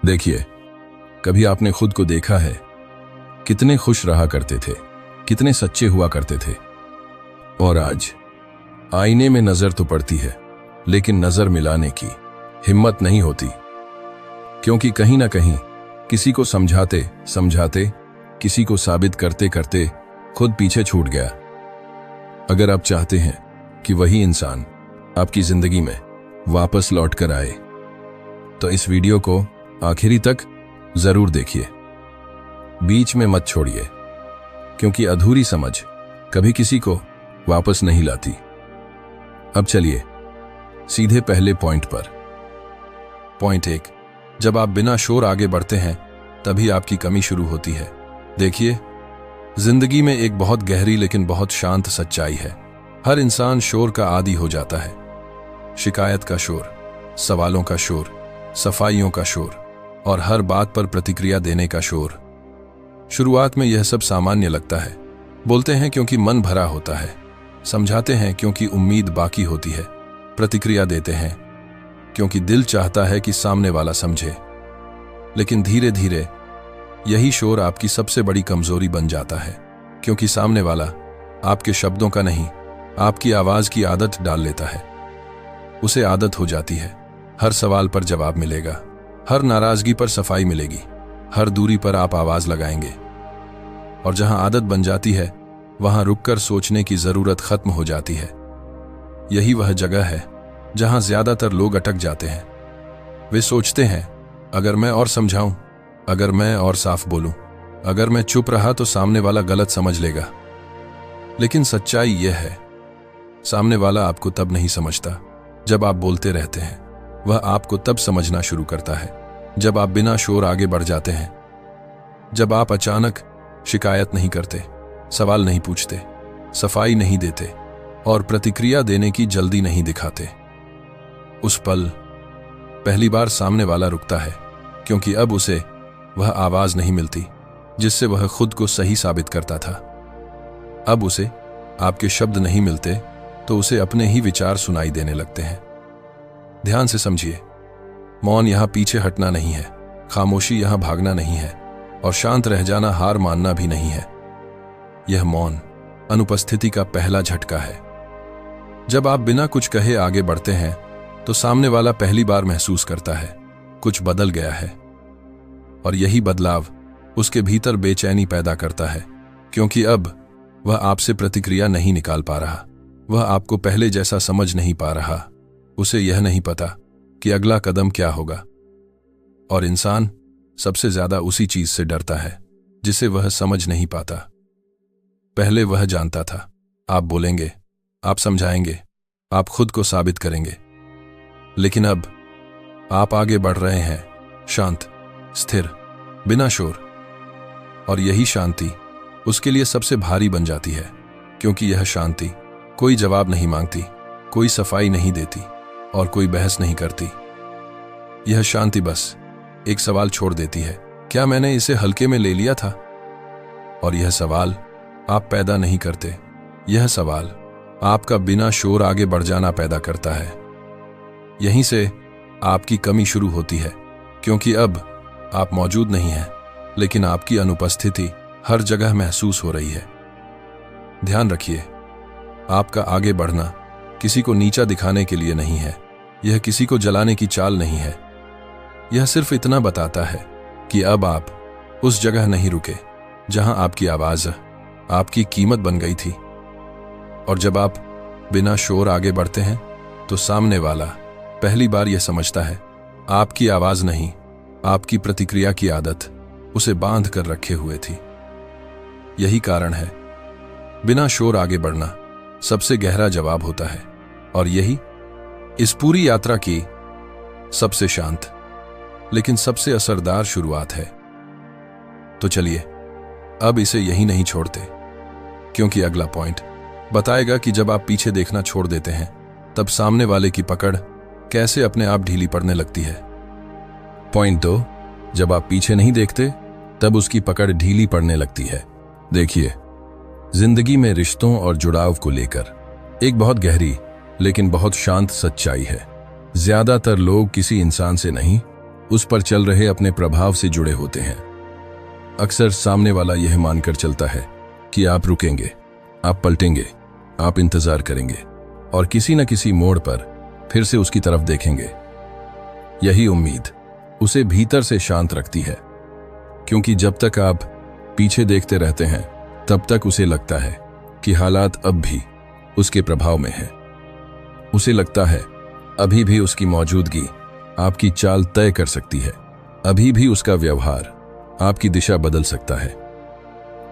देखिए, कभी आपने खुद को देखा है? कितने खुश रहा करते थे, कितने सच्चे हुआ करते थे। और आज आईने में नजर तो पड़ती है, लेकिन नजर मिलाने की हिम्मत नहीं होती, क्योंकि कहीं ना कहीं किसी को समझाते समझाते, किसी को साबित करते करते खुद पीछे छूट गया। अगर आप चाहते हैं कि वही इंसान आपकी जिंदगी में वापस लौट कर आए, तो इस वीडियो को आखिरी तक जरूर देखिए। बीच में मत छोड़िए, क्योंकि अधूरी समझ कभी किसी को वापस नहीं लाती। अब चलिए सीधे पहले पॉइंट पर। पॉइंट 1, जब आप बिना शोर आगे बढ़ते हैं तभी आपकी कमी शुरू होती है। देखिए, जिंदगी में एक बहुत गहरी लेकिन बहुत शांत सच्चाई है। हर इंसान शोर का आदी हो जाता है। शिकायत का शोर, सवालों का शोर, सफाइयों का शोर और हर बात पर प्रतिक्रिया देने का शोर। शुरुआत में यह सब सामान्य लगता है। बोलते हैं क्योंकि मन भरा होता है, समझाते हैं क्योंकि उम्मीद बाकी होती है, प्रतिक्रिया देते हैं क्योंकि दिल चाहता है कि सामने वाला समझे। लेकिन धीरे धीरे यही शोर आपकी सबसे बड़ी कमजोरी बन जाता है, क्योंकि सामने वाला आपके शब्दों का नहीं, आपकी आवाज की आदत डाल लेता है। उसे आदत हो जाती है, हर सवाल पर जवाब मिलेगा, हर नाराजगी पर सफाई मिलेगी, हर दूरी पर आप आवाज लगाएंगे। और जहां आदत बन जाती है, वहां रुककर सोचने की जरूरत खत्म हो जाती है। यही वह जगह है जहां ज्यादातर लोग अटक जाते हैं। वे सोचते हैं, अगर मैं और समझाऊं, अगर मैं और साफ बोलूं, अगर मैं चुप रहा तो सामने वाला गलत समझ लेगा। लेकिन सच्चाई यह है, सामने वाला आपको तब नहीं समझता जब आप बोलते रहते हैं। वह आपको तब समझना शुरू करता है जब आप बिना शोर आगे बढ़ जाते हैं। जब आप अचानक शिकायत नहीं करते, सवाल नहीं पूछते, सफाई नहीं देते और प्रतिक्रिया देने की जल्दी नहीं दिखाते। उस पल पहली बार सामने वाला रुकता है, क्योंकि अब उसे वह आवाज नहीं मिलती जिससे वह खुद को सही साबित करता था। अब उसे आपके शब्द नहीं मिलते तो उसे अपने ही विचार सुनाई देने लगते हैं। ध्यान से समझिए, मौन यहां पीछे हटना नहीं है, खामोशी यहां भागना नहीं है और शांत रह जाना हार मानना भी नहीं है। यह मौन अनुपस्थिति का पहला झटका है। जब आप बिना कुछ कहे आगे बढ़ते हैं तो सामने वाला पहली बार महसूस करता है कुछ बदल गया है। और यही बदलाव उसके भीतर बेचैनी पैदा करता है, क्योंकि अब वह आपसे प्रतिक्रिया नहीं निकाल पा रहा, वह आपको पहले जैसा समझ नहीं पा रहा। उसे यह नहीं पता कि अगला कदम क्या होगा। और इंसान सबसे ज्यादा उसी चीज से डरता है जिसे वह समझ नहीं पाता। पहले वह जानता था, आप बोलेंगे, आप समझाएंगे, आप खुद को साबित करेंगे। लेकिन अब आप आगे बढ़ रहे हैं, शांत, स्थिर, बिना शोर। और यही शांति उसके लिए सबसे भारी बन जाती है, क्योंकि यह शांति कोई जवाब नहीं मांगती, कोई सफाई नहीं देती और कोई बहस नहीं करती। यह शांति बस एक सवाल छोड़ देती है, क्या मैंने इसे हल्के में ले लिया था? और यह सवाल आप पैदा नहीं करते, यह सवाल आपका बिना शोर आगे बढ़ जाना पैदा करता है। यहीं से आपकी कमी शुरू होती है, क्योंकि अब आप मौजूद नहीं हैं, लेकिन आपकी अनुपस्थिति हर जगह महसूस हो रही है। ध्यान रखिए, आपका आगे बढ़ना किसी को नीचा दिखाने के लिए नहीं है, यह किसी को जलाने की चाल नहीं है। यह सिर्फ इतना बताता है कि अब आप उस जगह नहीं रुके जहां आपकी आवाज, आपकी कीमत बन गई थी। और जब आप बिना शोर आगे बढ़ते हैं तो सामने वाला पहली बार यह समझता है, आपकी आवाज नहीं, आपकी प्रतिक्रिया की आदत उसे बांध कर रखे हुए थी। यही कारण है बिना शोर आगे बढ़ना सबसे गहरा जवाब होता है, और यही इस पूरी यात्रा की सबसे शांत लेकिन सबसे असरदार शुरुआत है। तो चलिए अब इसे यही नहीं छोड़ते, क्योंकि अगला पॉइंट बताएगा कि जब आप पीछे देखना छोड़ देते हैं तब सामने वाले की पकड़ कैसे अपने आप ढीली पड़ने लगती है। पॉइंट 2, जब आप पीछे नहीं देखते तब उसकी पकड़ ढीली पड़ने लगती है। देखिए, जिंदगी में रिश्तों और जुड़ाव को लेकर एक बहुत गहरी लेकिन बहुत शांत सच्चाई है। ज्यादातर लोग किसी इंसान से नहीं, उस पर चल रहे अपने प्रभाव से जुड़े होते हैं। अक्सर सामने वाला यह मानकर चलता है कि आप रुकेंगे, आप पलटेंगे, आप इंतजार करेंगे और किसी न किसी मोड़ पर फिर से उसकी तरफ देखेंगे। यही उम्मीद उसे भीतर से शांत रखती है, क्योंकि जब तक आप पीछे देखते रहते हैं तब तक उसे लगता है कि हालात अब भी उसके प्रभाव में है। उसे लगता है अभी भी उसकी मौजूदगी आपकी चाल तय कर सकती है, अभी भी उसका व्यवहार आपकी दिशा बदल सकता है।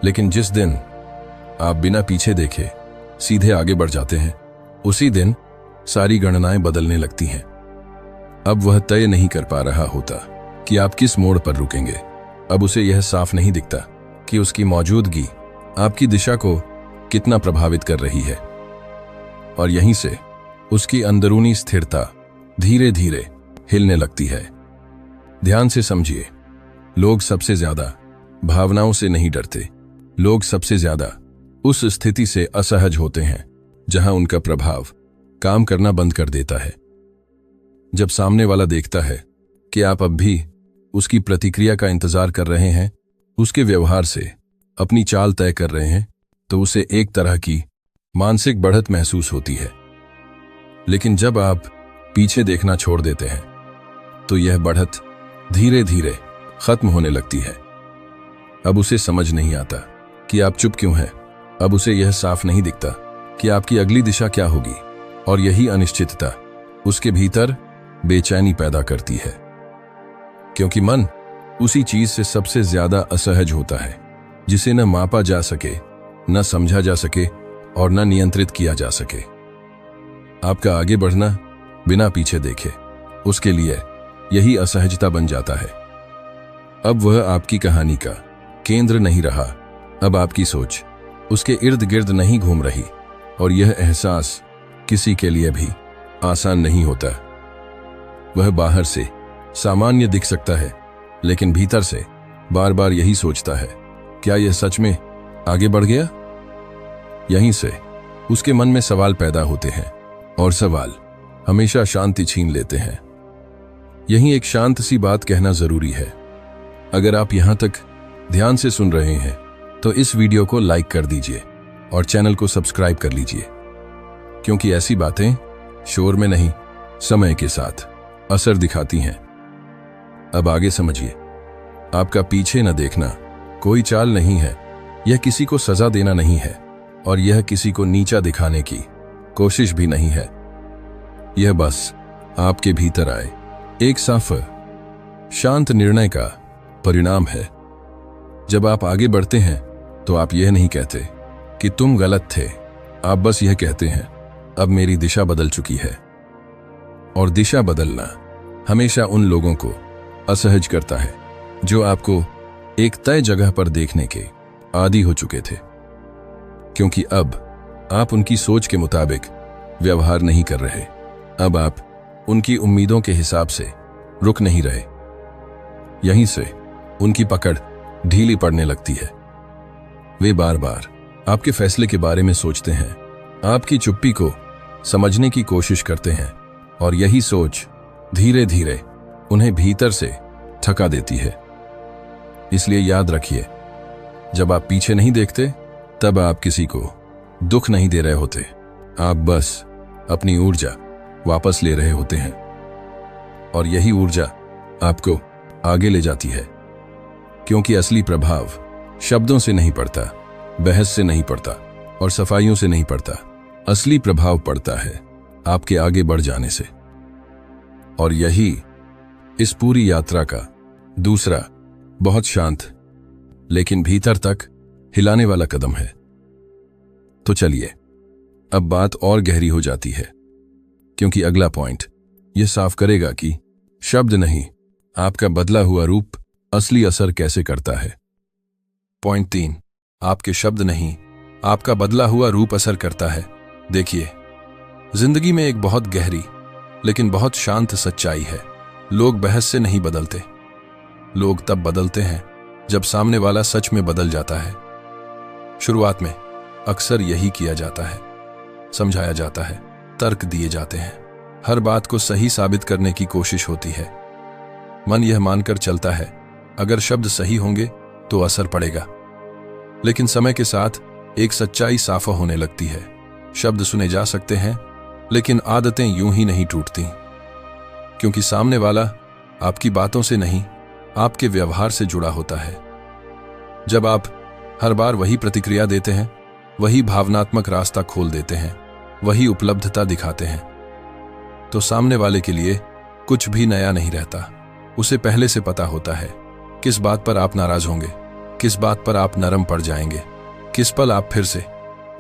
लेकिन जिस दिन आप बिना पीछे देखे सीधे आगे बढ़ जाते हैं, उसी दिन सारी गणनाएं बदलने लगती हैं। अब वह तय नहीं कर पा रहा होता कि आप किस मोड़ पर रुकेंगे। अब उसे यह साफ नहीं दिखता कि उसकी मौजूदगी आपकी दिशा को कितना प्रभावित कर रही है। और यहीं से उसकी अंदरूनी स्थिरता धीरे धीरे हिलने लगती है। ध्यान से समझिए, लोग सबसे ज्यादा भावनाओं से नहीं डरते। लोग सबसे ज्यादा उस स्थिति से असहज होते हैं जहां उनका प्रभाव काम करना बंद कर देता है। जब सामने वाला देखता है कि आप अब भी उसकी प्रतिक्रिया का इंतजार कर रहे हैं, उसके व्यवहार से अपनी चाल तय कर रहे हैं, तो उसे एक तरह की मानसिक बढ़त महसूस होती है। लेकिन जब आप पीछे देखना छोड़ देते हैं तो यह बढ़त धीरे धीरे खत्म होने लगती है। अब उसे समझ नहीं आता कि आप चुप क्यों हैं। अब उसे यह साफ नहीं दिखता कि आपकी अगली दिशा क्या होगी, और यही अनिश्चितता उसके भीतर बेचैनी पैदा करती है, क्योंकि मन उसी चीज से सबसे ज्यादा असहज होता है जिसे न मापा जा सके, न समझा जा सके और न नियंत्रित किया जा सके। आपका आगे बढ़ना बिना पीछे देखे उसके लिए यही असहजता बन जाता है। अब वह आपकी कहानी का केंद्र नहीं रहा। अब आपकी सोच उसके इर्द गिर्द नहीं घूम रही, और यह एहसास किसी के लिए भी आसान नहीं होता। वह बाहर से सामान्य दिख सकता है, लेकिन भीतर से बार बार यही सोचता है, क्या यह सच में आगे बढ़ गया? यहीं से उसके मन में सवाल पैदा होते हैं, और सवाल हमेशा शांति छीन लेते हैं। यहीं एक शांत सी बात कहना जरूरी है। अगर आप यहां तक ध्यान से सुन रहे हैं तो इस वीडियो को लाइक कर दीजिए और चैनल को सब्सक्राइब कर लीजिए, क्योंकि ऐसी बातें शोर में नहीं, समय के साथ असर दिखाती हैं। अब आगे समझिए, आपका पीछे न देखना कोई चाल नहीं है, यह किसी को सजा देना नहीं है, और यह किसी को नीचा दिखाने की कोशिश भी नहीं है। यह बस आपके भीतर आए एक साफ शांत निर्णय का परिणाम है। जब आप आगे बढ़ते हैं तो आप यह नहीं कहते कि तुम गलत थे, आप बस यह कहते हैं अब मेरी दिशा बदल चुकी है। और दिशा बदलना हमेशा उन लोगों को असहज करता है जो आपको एक तय जगह पर देखने के आदी हो चुके थे, क्योंकि अब आप उनकी सोच के मुताबिक व्यवहार नहीं कर रहे। अब आप उनकी उम्मीदों के हिसाब से रुक नहीं रहे। यहीं से उनकी पकड़ ढीली पड़ने लगती है। वे बार बार आपके फैसले के बारे में सोचते हैं, आपकी चुप्पी को समझने की कोशिश करते हैं, और यही सोच धीरे धीरे उन्हें भीतर से थका देती है। इसलिए याद रखिए, जब आप पीछे नहीं देखते तब आप किसी को दुख नहीं दे रहे होते, आप बस अपनी ऊर्जा वापस ले रहे होते हैं। और यही ऊर्जा आपको आगे ले जाती है, क्योंकि असली प्रभाव शब्दों से नहीं पड़ता, बहस से नहीं पड़ता और सफाइयों से नहीं पड़ता। असली प्रभाव पड़ता है आपके आगे बढ़ जाने से। और यही इस पूरी यात्रा का दूसरा बहुत शांत लेकिन भीतर तक हिलाने वाला कदम है। तो चलिए, अब बात और गहरी हो जाती है, क्योंकि अगला पॉइंट यह साफ करेगा कि शब्द नहीं, आपका बदला हुआ रूप असली असर कैसे करता है। पॉइंट 3, आपके शब्द नहीं, आपका बदला हुआ रूप असर करता है। देखिए, जिंदगी में एक बहुत गहरी लेकिन बहुत शांत सच्चाई है। लोग बहस से नहीं बदलते, लोग तब बदलते हैं जब सामने वाला सच में बदल जाता है। शुरुआत में अक्सर यही किया जाता है, समझाया जाता है, तर्क दिए जाते हैं, हर बात को सही साबित करने की कोशिश होती है। मन यह मानकर चलता है अगर शब्द सही होंगे तो असर पड़ेगा। लेकिन समय के साथ एक सच्चाई साफ होने लगती है। शब्द सुने जा सकते हैं, लेकिन आदतें यूं ही नहीं टूटती, क्योंकि सामने वाला आपकी बातों से नहीं, आपके व्यवहार से जुड़ा होता है। जब आप हर बार वही प्रतिक्रिया देते हैं, वही भावनात्मक रास्ता खोल देते हैं, वही उपलब्धता दिखाते हैं, तो सामने वाले के लिए कुछ भी नया नहीं रहता। उसे पहले से पता होता है किस बात पर आप नाराज होंगे, किस बात पर आप नरम पड़ जाएंगे, किस पल आप फिर से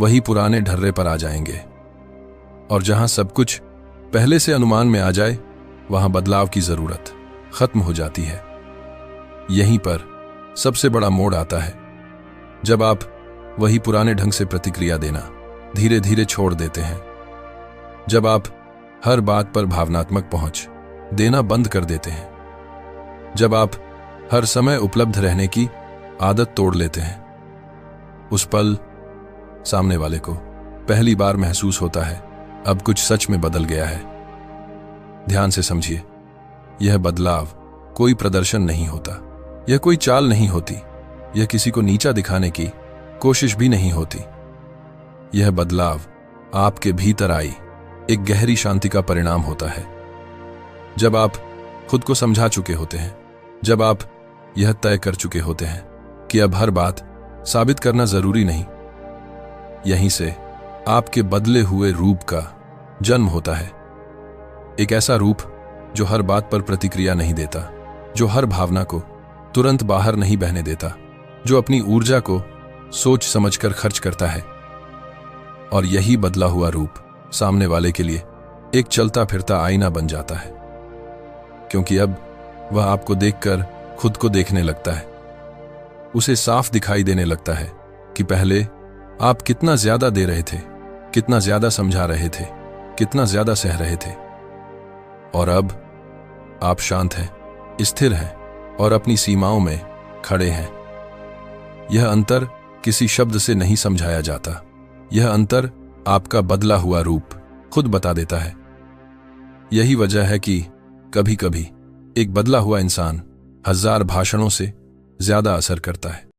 वही पुराने ढर्रे पर आ जाएंगे। और जहां सब कुछ पहले से अनुमान में आ जाए, वहां बदलाव की जरूरत खत्म हो जाती है। यहीं पर सबसे बड़ा मोड़ आता है, जब आप वही पुराने ढंग से प्रतिक्रिया देना धीरे धीरे छोड़ देते हैं। जब आप हर बात पर भावनात्मक पहुंच देना बंद कर देते हैं। जब आप हर समय उपलब्ध रहने की आदत तोड़ लेते हैं। उस पल सामने वाले को पहली बार महसूस होता है अब कुछ सच में बदल गया है। ध्यान से समझिए, यह बदलाव कोई प्रदर्शन नहीं होता, यह कोई चाल नहीं होती, यह किसी को नीचा दिखाने की कोशिश भी नहीं होती। यह बदलाव आपके भीतर आई एक गहरी शांति का परिणाम होता है। जब आप खुद को समझा चुके होते हैं, जब आप यह तय कर चुके होते हैं कि अब हर बात साबित करना जरूरी नहीं, यहीं से आपके बदले हुए रूप का जन्म होता है। एक ऐसा रूप जो हर बात पर प्रतिक्रिया नहीं देता, जो हर भावना को तुरंत बाहर नहीं बहने देता, जो अपनी ऊर्जा को सोच समझकर खर्च करता है। और यही बदला हुआ रूप सामने वाले के लिए एक चलता फिरता आईना बन जाता है, क्योंकि अब वह आपको देखकर खुद को देखने लगता है। उसे साफ दिखाई देने लगता है कि पहले आप कितना ज्यादा दे रहे थे, कितना ज्यादा समझा रहे थे, कितना ज्यादा सह रहे थे, और अब आप शांत हैं, स्थिर हैं और अपनी सीमाओं में खड़े हैं। यह अंतर किसी शब्द से नहीं समझाया जाता, यह अंतर आपका बदला हुआ रूप खुद बता देता है। यही वजह है कि कभी कभी एक बदला हुआ इंसान 1000 भाषणों से ज्यादा असर करता है।